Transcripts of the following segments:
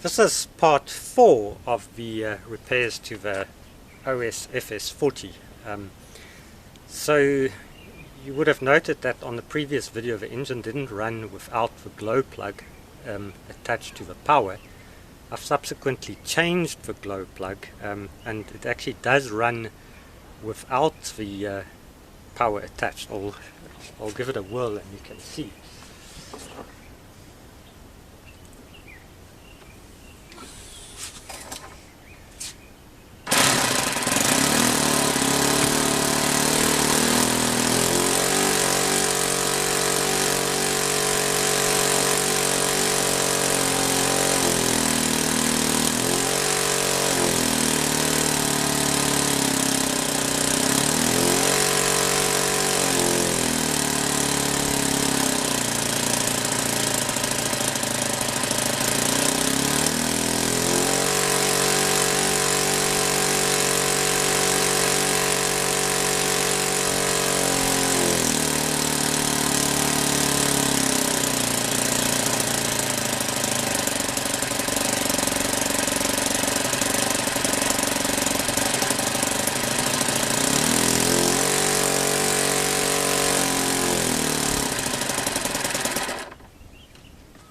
This is part 4 of the repairs to the OS FS40. So you would have noted that on the previous video the engine didn't run without the glow plug attached to the power. I've subsequently changed the glow plug and it actually does run without the power attached. I'll give it a whirl and you can see.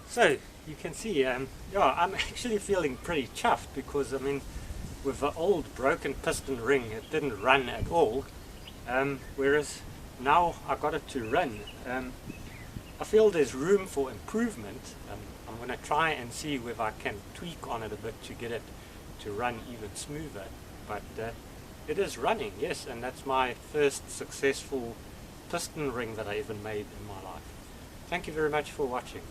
So you can see, yeah, I'm actually feeling pretty chuffed because, I mean, with the old broken piston ring it didn't run at all, whereas now I got it to run. I feel there's room for improvement. I'm going to try and see whether I can tweak on it a bit to get it to run even smoother, but it is running, yes, and that's my first successful piston ring that I ever made in my life. Thank you very much for watching.